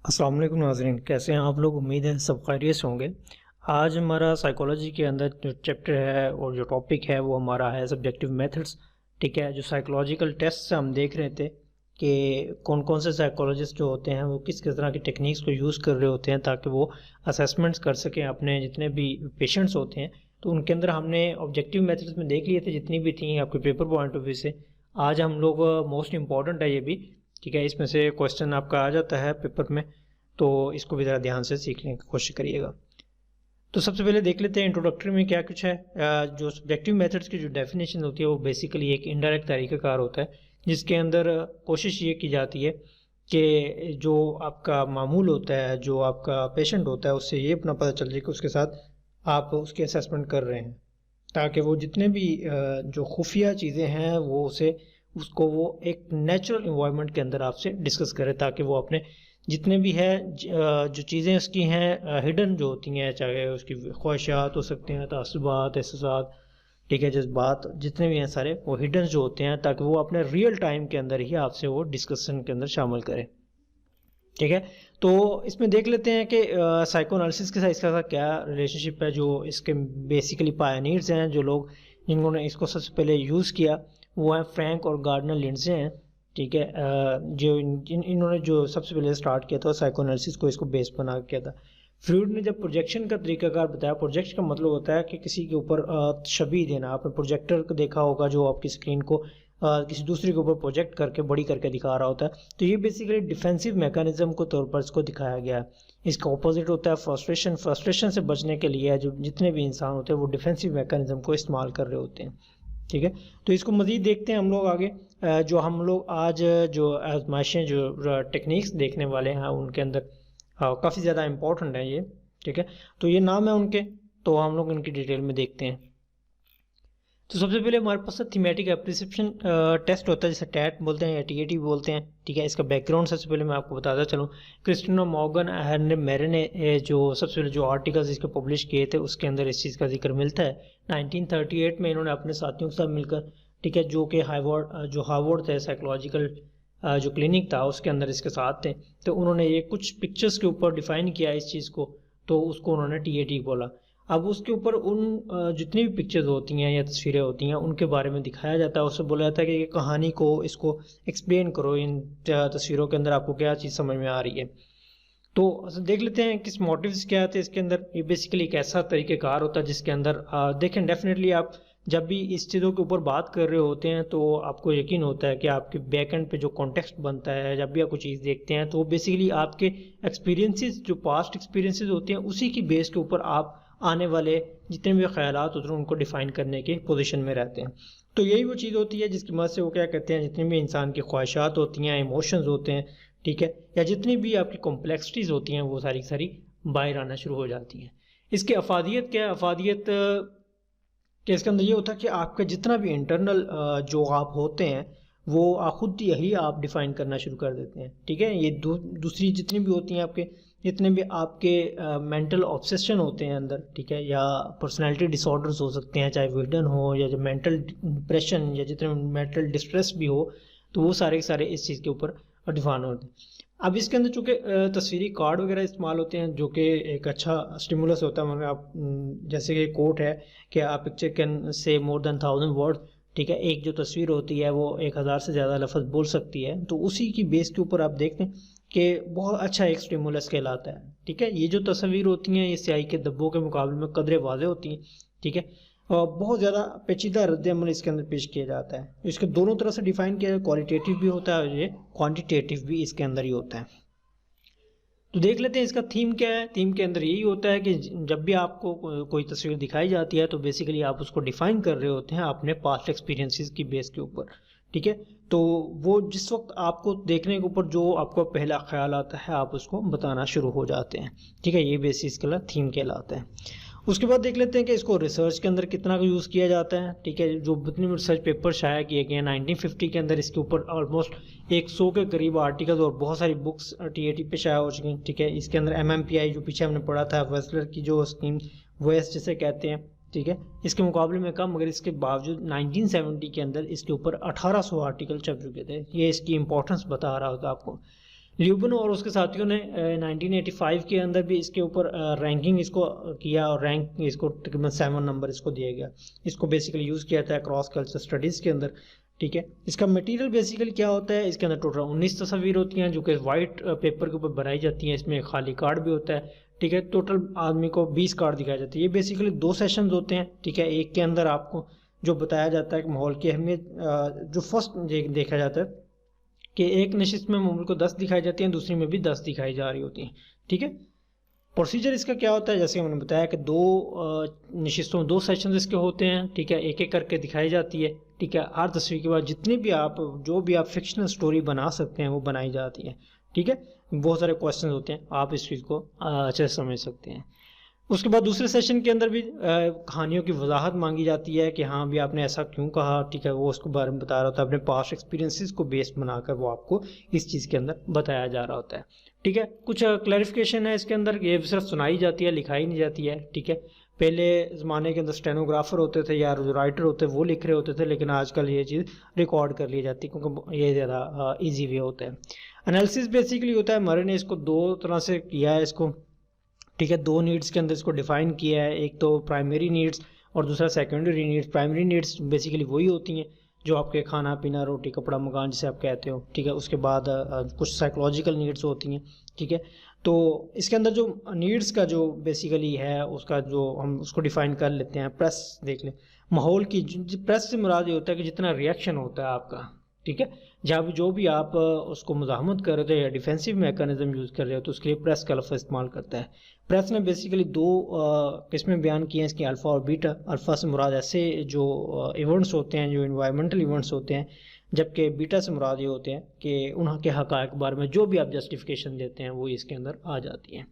अस्सलाम वालेकुम नाज़रीन, कैसे हैं आप लोग। उम्मीद है सब खैरियत से होंगे। आज हमारा साइकोलॉजी के अंदर जो चैप्टर है और जो टॉपिक है वो हमारा है सब्जेक्टिव मेथड्स। ठीक है, जो साइकोलॉजिकल टेस्ट से हम देख रहे थे कि कौन कौन से साइकोलॉजिस्ट जो होते हैं वो किस किस तरह की टेक्निक्स को यूज़ कर रहे होते हैं ताकि वो असेसमेंट्स कर सकें अपने जितने भी पेशेंट्स होते हैं। तो उनके अंदर हमने ऑब्जेक्टिव मेथड्स में देख लिए थे जितनी भी थी आपके पेपर पॉइंट ऑफ व्यू से। आज हम लोग मोस्ट इम्पॉर्टेंट है ये भी, ठीक है, इसमें से क्वेश्चन आपका आ जाता है पेपर में, तो इसको भी ज़रा ध्यान से सीखने की कोशिश करिएगा। तो सबसे पहले देख लेते हैं इंट्रोडक्टरी में क्या कुछ है। जो सब्जेक्टिव मेथड्स की जो डेफिनेशन होती है वो बेसिकली एक इनडायरेक्ट तरीक़ाकार होता है जिसके अंदर कोशिश ये की जाती है कि जो आपका मामूल होता है, जो आपका पेशेंट होता है, उससे ये अपना पता चल जाए कि उसके साथ आप उसकी असेसमेंट कर रहे हैं, ताकि वो जितने भी जो खुफिया चीज़ें हैं उसको वो एक नेचुरल इन्वायरमेंट के अंदर आपसे डिस्कस करे, ताकि वो अपने जितने भी है जो चीज़ें उसकी हैं हिडन जो होती हैं, चाहे उसकी ख्वाहिशात हो सकते हैं, तासुबात, एहसासात, ठीक है, जज्बात, जितने भी हैं सारे वो हिडन जो होते हैं, ताकि वो अपने रियल टाइम के अंदर ही आपसे वो डिस्कशन के अंदर शामिल करें। ठीक है, तो इसमें देख लेते हैं कि साइकोएनालिसिस के साथ इसका क्या रिलेशनशिप है। जो इसके बेसिकली पायनियर्स हैं, जो लोग जिन्होंने इसको सबसे पहले यूज़ किया, वो हैं फ्रैंक और गार्डनर लिंडसे हैं। ठीक है, जो इन्होंने जो सबसे पहले स्टार्ट किया था साइकोएनालिसिस को, इसको बेस बना किया था। फ्रूड ने जब प्रोजेक्शन का तरीकाकार बताया, प्रोजेक्ट का मतलब होता है कि किसी के ऊपर छवि देना। आपने प्रोजेक्टर को देखा होगा जो आपकी स्क्रीन को किसी दूसरे के ऊपर प्रोजेक्ट करके बड़ी करके दिखा रहा होता है। तो ये बेसिकली डिफेंसिव मैकेनिज्म को तौर पर इसको दिखाया गया है। इसका ऑपोजिट होता है फ्रस्ट्रेशन। फ्रस्ट्रेशन से बचने के लिए जो जितने भी इंसान होते हैं वो डिफेंसिव मैकेनिज्म को इस्तेमाल कर रहे होते हैं। ठीक है, तो इसको मज़ीद देखते हैं हम लोग आगे। जो हम लोग आज जो आजमाइशें जो टेक्निक्स देखने वाले हैं उनके अंदर काफ़ी ज़्यादा इम्पोर्टेंट है ये। ठीक है, तो ये नाम है उनके, तो हम लोग इनकी डिटेल में देखते हैं। तो सबसे पहले हमारे पास थीमेटिक एप्रिसिएशन टेस्ट होता है, जैसे टैट बोलते हैं या टीएटी बोलते हैं। ठीक है, इसका बैकग्राउंड सबसे पहले मैं आपको बताता चलूँ। क्रिस्टिनो मॉर्गन हेनरी मेरे ने जो सबसे पहले जो आर्टिकल्स इसके पब्लिश किए थे उसके अंदर इस चीज़ का जिक्र मिलता है। 1938 में इन्होंने अपने साथियों के साथ मिलकर, ठीक है, जो कि हार्वर्ड थे, साइकोलॉजिकल जो क्लिनिक था उसके अंदर इसके साथ थे, तो उन्होंने ये कुछ पिक्चर्स के ऊपर डिफाइन किया इस चीज़ को, तो उसको उन्होंने टीएटी बोला। अब उसके ऊपर उन जितनी भी पिक्चर्स होती हैं या तस्वीरें होती हैं उनके बारे में दिखाया जाता है। उससे बोला जाता है कि ये कहानी को इसको एक्सप्लेन करो, इन तस्वीरों के अंदर आपको क्या चीज़ समझ में आ रही है। तो देख लेते हैं किस मोटिव्स क्या थे इसके अंदर। ये बेसिकली एक ऐसा तरीक़ेकार होता है जिसके अंदर देखें, डेफिनेटली आप जब भी इस चीज़ों के ऊपर बात कर रहे होते हैं तो आपको यकीन होता है कि आपके बैक एंड पे जो कॉन्टेक्स्ट बनता है, जब भी आप कोई चीज़ देखते हैं तो बेसिकली आपके एक्सपीरियंसेस, जो पास्ट एक्सपीरियंसेस होते हैं, उसी की बेस के ऊपर आप आने वाले जितने भी ख्यालात होते हैं उनको डिफ़ाइन करने के पोजीशन में रहते हैं। तो यही वो चीज़ होती है जिसकी मदद से वो क्या कहते हैं, जितनी भी इंसान की ख्वाहिशात होती हैं, इमोशंस होते हैं, ठीक है, या जितनी भी आपकी कॉम्प्लेक्सिटीज़ होती हैं वो सारी सारी बाहर आना शुरू हो जाती हैं। इसकी अफादियत क्या है? अफादियत कि इसके अंदर ये होता है कि आपका जितना भी इंटरनल जो आप होते हैं वो खुद यही आप डिफ़ाइन करना शुरू कर देते हैं। ठीक है, ये दूसरी जितनी भी होती हैं आपके, जितने भी आपके मेंटल ऑब्सेशन होते हैं अंदर, ठीक है, या पर्सनालिटी डिसऑर्डर्स हो सकते हैं, चाहे विडन हो या जो मेंटल डिप्रेशन या जितने मेंटल डिस्ट्रेस भी हो, तो वो सारे के सारे इस चीज़ के ऊपर डिफाइन होते हैं। अब इसके अंदर चूँकि तस्वीरी कार्ड वगैरह इस्तेमाल होते हैं जो कि एक अच्छा स्टिमुलस होता है। मतलब आप जैसे कि कोट है कि आप picture can say more than 1000 word. ठीक है, एक जो तस्वीर होती है वो 1000 से ज़्यादा लफ्ज़ बोल सकती है। तो उसी की बेस के ऊपर आप देखते हैं कि बहुत अच्छा एक स्टिमुलस कहलाता है। ठीक है, ये जो तस्वीर होती हैं ये स्याही के धब्बों के मुकाबले में कदरे वाज़ेह होती हैं। ठीक है, और बहुत ज़्यादा पेचीदा रद्द-ए-अमल इसके अंदर पेश किया जाता है। इसके दोनों तरह से डिफ़ाइन किया है, क्वालिटेटिव भी होता है और ये क्वांटिटेटिव भी इसके अंदर ही होता है। तो देख लेते हैं इसका थीम क्या है। थीम के अंदर यही होता है कि जब भी आपको कोई तस्वीर दिखाई जाती है तो बेसिकली आप उसको डिफ़ाइन कर रहे होते हैं अपने पास्ट एक्सपीरियंसेस की बेस के ऊपर। ठीक है, तो वो जिस वक्त आपको देखने के ऊपर जो आपको पहला ख्याल आता है आप उसको बताना शुरू हो जाते हैं। ठीक है, ये बेसिस का थीम कहलाता है। उसके बाद देख लेते हैं कि इसको रिसर्च के अंदर कितना यूज़ किया जाता है। ठीक है, जो जितने भी रिसर्च पेपर शाया किए गए हैं 1950 के अंदर इसके ऊपर ऑलमोस्ट 100 के करीब आर्टिकल्स और बहुत सारी बुक्स टीएटी पे शाया हो चुकी हैं। ठीक है, इसके अंदर एमएमपीआई जो पीछे हमने पढ़ा था, वेस्लर की जो स्कीम वेस्ट जिसे कहते हैं, ठीक है, इसके मुकाबले में कम, मगर इसके बावजूद 1970 के अंदर इसके ऊपर 1800 आर्टिकल छप चुके थे। ये इसकी इंपॉर्टेंस बता रहा होता आपको। ल्यूबन और उसके साथियों ने 1985 के अंदर भी इसके ऊपर रैंकिंग इसको किया और रैंक इसको तकरीबन 7 नंबर इसको दिया गया। इसको बेसिकली यूज़ किया था क्रॉस कल्चर स्टडीज़ के अंदर, ठीक है। इसका मटेरियल बेसिकली क्या होता है, इसके अंदर टोटल 19 तस्वीर होती हैं जो कि वाइट पेपर के ऊपर बनाई जाती हैं। इसमें खाली कार्ड भी होता है, ठीक है। टोटल आदमी को 20 कार्ड दिखाई जाती है। ये बेसिकली 2 सेशंस होते हैं, ठीक है। एक के अंदर आपको जो बताया जाता है कि माहौल की अहमियत, जो फर्स्ट देखा जाता है कि एक नशिस्त में मामूल को 10 दिखाई जाती हैं, दूसरी में भी 10 दिखाई जा रही होती हैं, ठीक है। प्रोसीजर इसका क्या होता है, जैसे मैंने बताया कि 2 नशिस्तों में 2 सेशन इसके होते हैं, ठीक है। एक एक करके दिखाई जाती है, ठीक है। हर तस्वीर के बाद जितनी भी आप जो भी आप फिक्शनल स्टोरी बना सकते हैं वो बनाई जाती है, ठीक है। बहुत सारे क्वेश्चन होते हैं, आप इस चीज़ को अच्छे से समझ सकते हैं। उसके बाद दूसरे सेशन के अंदर भी कहानियों की वजाहत मांगी जाती है कि हाँ भी आपने ऐसा क्यों कहा, ठीक है। वो उसके बारे में बता रहा होता है, अपने पास्ट एक्सपीरियंसेस को बेस बनाकर वो आपको इस चीज़ के अंदर बताया जा रहा होता है, ठीक है। कुछ क्लैरिफिकेशन है इसके अंदर, ये सिर्फ सुनाई जाती है, लिखाई नहीं जाती है, ठीक है। पहले ज़माने के अंदर स्टेनोग्राफर होते थे या जो राइटर होते वो लिख रहे होते थे, लेकिन आजकल ये चीज़ रिकॉर्ड कर ली जाती है क्योंकि ये ज़्यादा ईजी वे होता है। एनालिसिस बेसिकली होता है, मरे ने इसको 2 तरह से किया है इसको, ठीक है। 2 नीड्स के अंदर इसको डिफाइन किया है, एक तो प्राइमरी नीड्स और दूसरा secondary needs. Primary needs basically वही होती हैं जो आपके खाना पीना रोटी कपड़ा मकान जिसे आप कहते हो, ठीक है। उसके बाद कुछ साइकोलॉजिकल नीड्स होती हैं, ठीक है। तो इसके अंदर जो नीड्स का जो बेसिकली है उसका जो हम उसको डिफाइन कर लेते हैं। प्रेस देख लें, माहौल की प्रेस से मुराद ये होता है कि जितना रिएक्शन होता है आपका, ठीक है। जब जो भी आप उसको मुज़ाहमत कर रहे हो या डिफेंसिव मैकेनिज्म यूज़ कर रहे हो तो उसके लिए प्रेस का लफ्ज़ इस्तेमाल करता है। प्रेस ने बेसिकली 2 किस्में बयान की हैं इसकी, अल्फ़ा और बीटा। अल्फ़ा से मुराद ऐसे जो इवेंट्स होते हैं जो इन्वायरमेंटल इवेंट्स होते हैं, जबकि बीटा से मुराद ये होते हैं कि उनके हक़ाइक़ के बारे में जो भी आप जस्टिफिकेशन देते हैं वो इसके अंदर आ जाती हैं।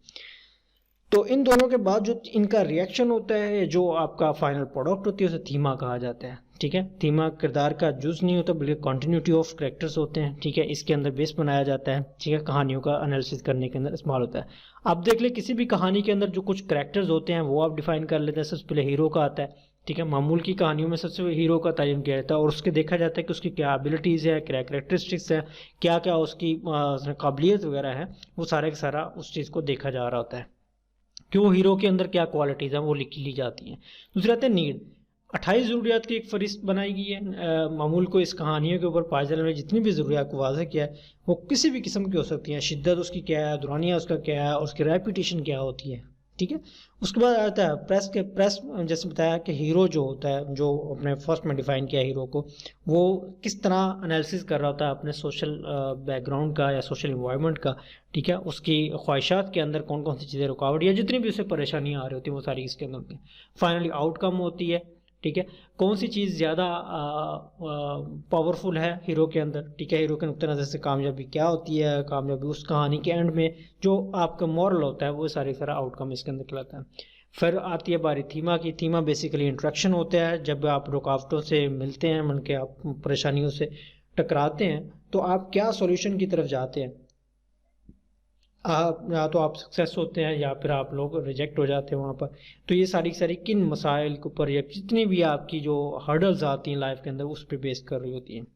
तो इन दोनों के बाद जो इनका रिएक्शन होता है, जो आपका फाइनल प्रोडक्ट होती है उसे थीमा कहा जाता है, ठीक है। थीमा किरदार का जुज़ नहीं होता बल्कि कंटिन्यूटी ऑफ कैरेक्टर्स होते हैं, ठीक है। इसके अंदर बेस बनाया जाता है, ठीक है। कहानियों का एनालिसिस करने के अंदर इस्तेमाल होता है। आप देख ले किसी भी कहानी के अंदर जो कुछ कैरेक्टर्स होते हैं वो आप डिफाइन कर लेते हैं। सबसे पहले हीरो का आता है, ठीक है। मामूल की कहानियों में सबसे हीरो का तयन किया जाता है और उसके देखा जाता है कि उसकी क्या एबिलिटीज़ है, क्या कैरेक्टरिस्टिक्स है, क्या क्या उसकी काबिलियत वगैरह है, वो सारे का सारा उस चीज़ को देखा जा रहा होता है कि वो हीरो के अंदर क्या क्वालिटीज़ हैं वो लिख ली जाती हैं। दूसरी आते हैं नीड। 28 ज़रूरियात की एक फहरिस्त बनाई गई है। मामूल को इस कहानियों के ऊपर पाए जाने वाली जितनी भी ज़रूरियात को वाज़ह किया है वो किसी भी किस्म की हो सकती हैं। शिद्दत उसकी क्या है, दुरानिया उसका क्या है और उसकी रेपुटेशन क्या होती है, ठीक है। उसके बाद आता है प्रेस जैसे बताया कि हीरो जो होता है, जो अपने फर्स्ट में डिफाइन किया हीरो को, वो किस तरह एनालिसिस कर रहा होता है अपने सोशल बैकग्राउंड का या सोशल इन्वायरमेंट का, ठीक है। उसकी ख्वाहिशात के अंदर कौन कौन सी चीज़ें रुकावट या जितनी भी उसे परेशानियाँ आ रही होती हैं वो सारी इसके अंदर होती हैं। फाइनली आउटकम होती है, ठीक है। कौन सी चीज़ ज़्यादा पावरफुल है हीरो के अंदर, ठीक है। हीरो के नुक्ते नज़र से कामयाबी क्या होती है, कामयाबी उस कहानी के एंड में जो आपका मॉरल होता है वो सारा आउटकम इसके अंदर कहलाता है। फिर आती है बारी थीमा की। थीमा बेसिकली इंट्रैक्शन होता है, जब आप रुकावटों से मिलते हैं, मन के आप परेशानियों से टकराते हैं तो आप क्या सॉल्यूशन की तरफ जाते हैं। या तो आप सक्सेस होते हैं या फिर आप लोग रिजेक्ट हो जाते हैं वहाँ पर। तो ये सारी किन मसाइल के ऊपर या जितनी भी आपकी जो हर्डल्स आती हैं लाइफ के अंदर उस पर बेस कर रही होती हैं।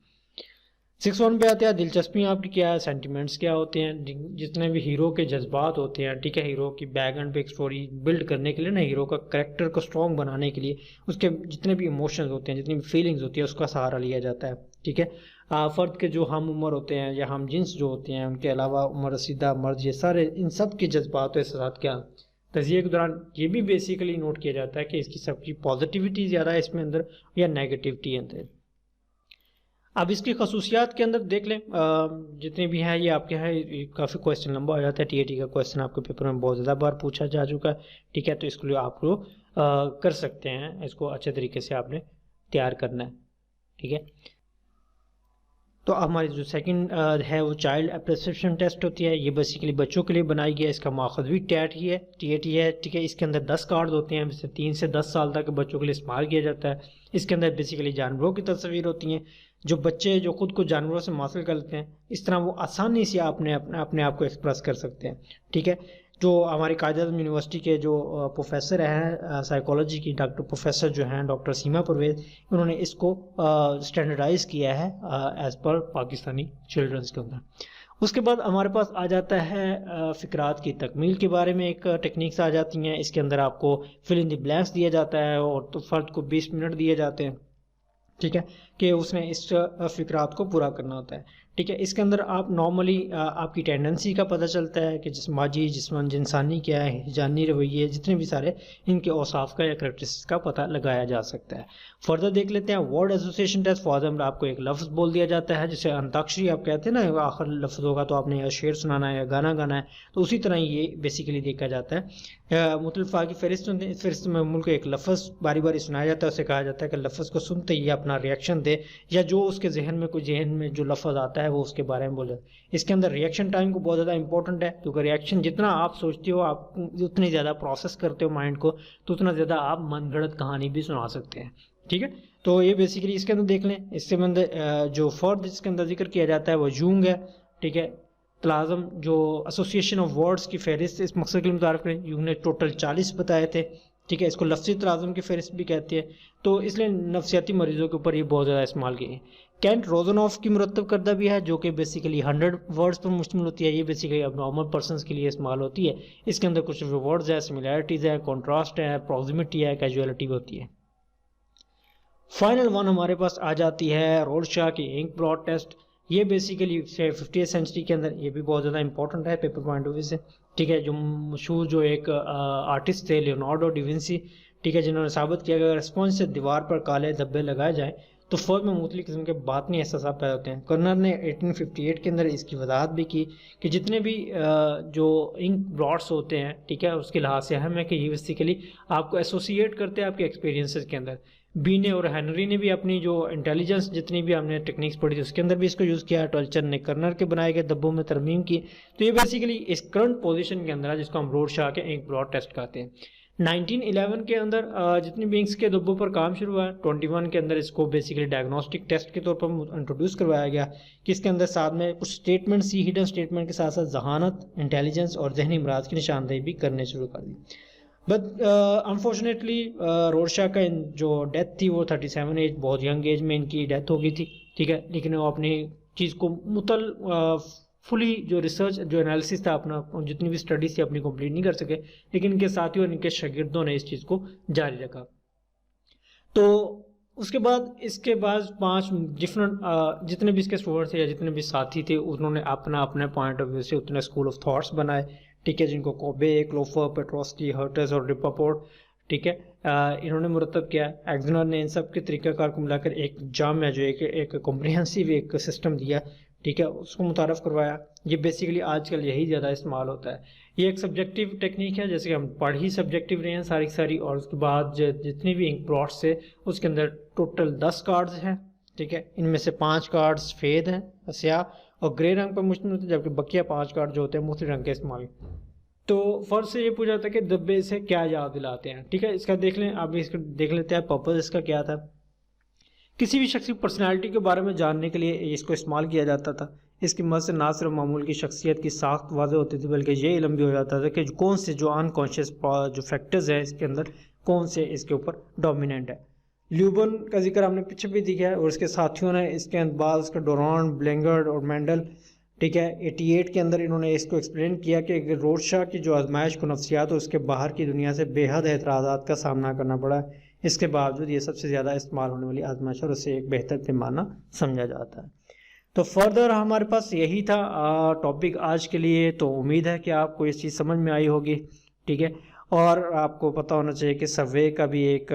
6-1 पे आते हैं दिलचस्पी आपकी क्या है, सेंटिमेंट्स क्या होते हैं, जितने भी हीरो के जज्बात होते हैं, ठीक है। हीरो की बैकग्राउंड पे एक स्टोरी बिल्ड करने के लिए ना, हीरो का करेक्टर को स्ट्रॉन्ग बनाने के लिए उसके जितने भी इमोशंस होते हैं, जितनी भी फीलिंग्स होती है उसका सहारा लिया जाता है, ठीक है। फ़र्द के जो हम उम्र होते हैं या हम जिन्स जो होते हैं, उनके अलावा उम्र रसीदा मर्द, ये सारे इन सब के जज्बात के साथ क्या तज़किये के दौरान ये भी बेसिकली नोट किया जाता है कि इसकी सबकी पॉजिटिविटी ज़्यादा है इसमें अंदर या नेगेटिविटी अंदर। अब इसकी खसूसियात के अंदर देख लें, जितने भी हैं ये आपके हैं। काफ़ी क्वेश्चन लंबा हो जाता है, टीएटी का क्वेश्चन आपके पेपर में बहुत ज़्यादा बार पूछा जा चुका है, ठीक है। तो इसके लिए आप लोग कर सकते हैं, इसको अच्छे तरीके से आपने तैयार करना है, ठीक है। तो हमारी जो सेकंड है वो चाइल्ड अप्रिसिएशन टेस्ट होती है। ये बेसिकली बच्चों के लिए बनाई गई है, इसका माखज़ भी टीएटी है, ठीक है। इसके अंदर 10 कार्ड होते हैं, जिससे 3 से 10 साल तक के बच्चों के लिए इस्तेमाल किया जाता है। इसके अंदर बेसिकली जानवरों की तस्वीर होती हैं, जो बच्चे जो खुद को जानवरों से हासिल कर लेते हैं, इस तरह वो आसानी से अपने आप को एक्सप्रेस कर सकते हैं, ठीक है। जो हमारी कायद-ए-आज़म यूनिवर्सिटी के जो प्रोफेसर हैं साइकोलॉजी की, डॉक्टर प्रोफेसर जो हैं डॉक्टर सीमा परवेज़, उन्होंने इसको स्टैंडर्डाइज किया है एज़ पर पाकिस्तानी चिल्ड्रंस के अंदर। उसके बाद हमारे पास आ जाता है फ़िक्रात की तकमील के बारे में एक टेक्निक्स आ जाती हैं। इसके अंदर आपको फिल इन द ब्लैंक्स दिया जाता है और तो फ़र्द को 20 मिनट दिए जाते हैं, ठीक है, कि उसने इस फ़िक्रात को पूरा करना होता है, ठीक है। इसके अंदर आप नॉर्मली आपकी टेंडेंसी का पता चलता है कि जिस्माजी जिस्मान इंसानी क्या है, जानी रवैये, जितने भी सारे इनके औसाफ का या करैक्टरिस्टिक्स का पता लगाया जा सकता है। फर्दर देख लेते हैं word association test. For example आपको एक लफ्ज़ बोल दिया जाता है, जैसे अंताक्षरी आप कहते हैं ना, आखिर लफ्ज़ होगा तो आपने या शेर सुनाना है या गाना गाना है, तो उसी तरह ये बेसिकली देखा जाता है। मुतलफ़ा की फ़हरिस्त होती है, इस फ़हरिस्त में मुल्क एक लफ्ज़ बारी बारी सुनाया जाता है, उसे कहा जाता है कि लफ्ज़ को सुनते ही अपना रिएक्शन दे, या जो उसके जहन में जो लफ्ज़ आता है वो उसके बारे में बोले। इसके अंदर रिएक्शन टाइम को बहुत ज़्यादा इंपॉर्टेंट है, क्योंकि रिएक्शन जितना आप सोचते हो, आप उतनी ज़्यादा प्रोसेस करते हो माइंड को, तो उतना ज़्यादा आप मनगढ़ंत कहानी भी सुना सकते हैं, ठीक है। तो ये बेसिकली इसके अंदर देख लें। इसके अंदर जो फोर्थ इसके अंदर जिक्र किया जाता है वो यूंग है, ठीक है। तलाज़म जो एसोसिएशन ऑफ वर्ड्स की फहरिस्त इस मकसद के लिए मुतारफ़ करें, यूंग ने टोटल 40 बताए थे, ठीक है। इसको लफ्ज़ी तलाज़म की फहरिस्त भी कहती है, तो इसलिए नफ्सियाती मरीज़ों के ऊपर ये बहुत ज़्यादा इस्तेमाल की है। कैंट रोज़नॉफ की मुरतब करदा भी है, जो कि बेसिकली 100 वर्ड्स पर मुश्तमिल होती है। ये बेसिकली अब नॉर्मल पर्सनस के लिए इस्तेमाल होती है। इसके अंदर कुछ वर्ड्स है, सिमिलैरिटीज़ है, कॉन्ट्रास्ट है, प्रॉक्सिमिटी है, कैजुअलिटी होती है। फाइनल वन हमारे पास आ जाती है रोडशाह की इंक ब्लॉट टेस्ट। ये बेसिकली 50वीं सेंचुरी के अंदर ये भी बहुत ज़्यादा इंपॉर्टेंट है पेपर पॉइंट ऑफ व्यू से, ठीक है। जो मशहूर जो एक आर्टिस्ट थे लियोनार्डो डी विंसी, ठीक है, जिन्होंने साबित किया कि अगर स्पंज से दीवार पर काले धब्बे लगाए जाएं तो फौज में मुख्तलिफ किस्म के बातनी एहसास पैदा होते हैं। कर्नर ने 1858 के अंदर इसकी वजाहत भी की कि जितने भी जो इंक ब्लॉट्स होते हैं, ठीक है, उसके लिहाज से अहम है कि ये बेसिकली आपको एसोसिएट करते हैं आपके एक्सपीरियंसेस के अंदर। बीने और हेनरी ने भी अपनी जो इंटेलिजेंस जितनी भी हमने टेक्निक्स पढ़ी थी उसके अंदर भी इसको यूज़ किया है। टॉल्चर ने कर्नर के बनाए गए धब्बों में तरमीम की। तो ये बेसिकली इस करंट पोजीशन के अंदर है जिसको हम रोडशाह के इंक ब्लॉट टेस्ट कहते हैं। 1911 के अंदर जितनी भी इंक्स के धब्बों पर काम शुरू हुआ, 21 के अंदर इसको बेसिकली डायग्नोस्टिक टेस्ट के तौर पर इंट्रोड्यूस करवाया गया, कि इसके अंदर साथ में कुछ स्टेटमेंट सी हिडन स्टेटमेंट के साथ साथ जहानत, इंटेलिजेंस और जहनी अमराज की निशानदेही भी करने शुरू कर दी। बट अनफॉर्चुनेटली रोडशाह का जो डेथ थी वो 37 एज, बहुत यंग एज में इनकी डेथ हो गई थी, ठीक है। लेकिन वो अपनी चीज़ को फुली जो रिसर्च जो एनालिसिस था अपना, जितनी भी स्टडीज थी अपनी कंप्लीट नहीं कर सके, लेकिन इनके साथियों और इनके शागिर्दों ने इस चीज़ को जारी रखा। तो उसके बाद इसके बाद 5 डिफरेंट जितने भी इसके स्टूडेंट्स थे या जितने भी साथी थे उन्होंने अपना अपने पॉइंट ऑफ व्यू से उतने स्कूल ऑफ थॉट्स बनाए, ठीक है, जिनको कोबे, क्लोफर, पेट्रोस्की, हर्टस और रिपापोर्ट, ठीक है, इन्होंने मुरतब किया। एक्सनर ने इन सब के तरीक़ाकार को मिलाकर एक जाम जो एक कॉम्प्रिहेंसिव एक सिस्टम दिया, ठीक है, उसको मुतारफ़ करवाया। ये बेसिकली आजकल यही ज़्यादा इस्तेमाल होता है। ये एक सब्जेक्टिव टेक्निक है, जैसे कि हम पढ़ ही सब्जेक्टिव रहे हैं सारी की सारी, और उसके बाद जितनी भी इंक ब्लॉट्स है उसके अंदर टोटल 10 कार्ड्स हैं, ठीक है। इनमें से 5 कार्ड्स सफ़ेद हैं, स्याह और ग्रे रंग पर मुश्तमिल होते हैं, जबकि बकिया 5 कार्ड जो होते हैं मुख्तलिफ रंग के इस्तेमाल। तो फर्स्ट से ये पूछा जाता है कि धब्बे से क्या याद दिलाते हैं, ठीक है। इसका देख लें, आप इसका देख लेते हैं पर्पज़ इसका क्या था। किसी भी शख्स की पर्सनैलिटी के बारे में जानने के लिए इसको इस्तेमाल किया जाता था। इसकी मदद से ना सिर्फ मामूल की शख्सियत की साख्त वाज़ेह होती थी, बल्कि ये इल्म भी हो जाता था कि कौन से जो अनकॉन्शियस जो फैक्टर्स हैं इसके अंदर, कौन से इसके ऊपर डोमिनेंट है। ल्यूबन का जिक्र हमने पीछे भी दिया है, और इसके साथियों ने इसके बाद उसका डोरान, ब्लेंगर्ड और मैंडल, ठीक है, 88 के अंदर इन्होंने इसको एक्सप्लेन किया कि रोडशाह की जो आजमाइश को नफ्सियात और उसके बाहर की दुनिया से बेहद एतराज़ात का सामना करना पड़ा। इसके बावजूद ये सबसे ज़्यादा इस्तेमाल होने वाली आजमाइश और उसे एक बेहतर पैमाना समझा जाता है। तो फर्दर हमारे पास यही था टॉपिक आज के लिए। तो उम्मीद है कि आपको इस चीज़ समझ में आई होगी, ठीक है। और आपको पता होना चाहिए कि सर्वे का भी एक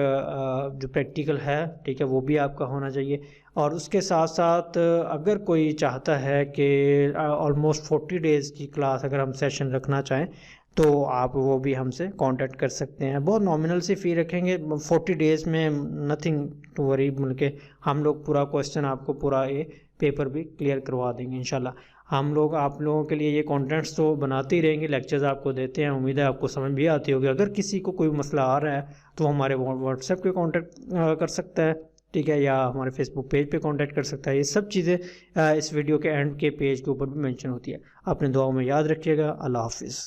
जो प्रैक्टिकल है, ठीक है, वो भी आपका होना चाहिए। और उसके साथ साथ अगर कोई चाहता है कि ऑलमोस्ट 40 डेज़ की क्लास अगर हम सेशन रखना चाहें तो आप वो भी हमसे कांटेक्ट कर सकते हैं। बहुत नॉमिनल सी फ़ी रखेंगे, 40 डेज़ में नथिंग टू वरी, बल्कि हम लोग पूरा क्वेश्चन आपको पूरा ये पेपर भी क्लियर करवा देंगे इंशाल्लाह। हम लोग आप लोगों के लिए ये कंटेंट्स तो बनाते ही रहेंगे, लेक्चर्स आपको देते हैं, उम्मीद है आपको समझ भी आती होगी। अगर किसी को कोई मसला आ रहा है तो हमारे व्हाट्सएप पे कांटेक्ट कर सकता है, ठीक है, या हमारे फेसबुक पेज पे कांटेक्ट कर सकता है। ये सब चीज़ें इस वीडियो के एंड के पेज के ऊपर भी मेंशन होती है। अपने दुआओं में याद रखिएगा। अल्लाह हाफिज़।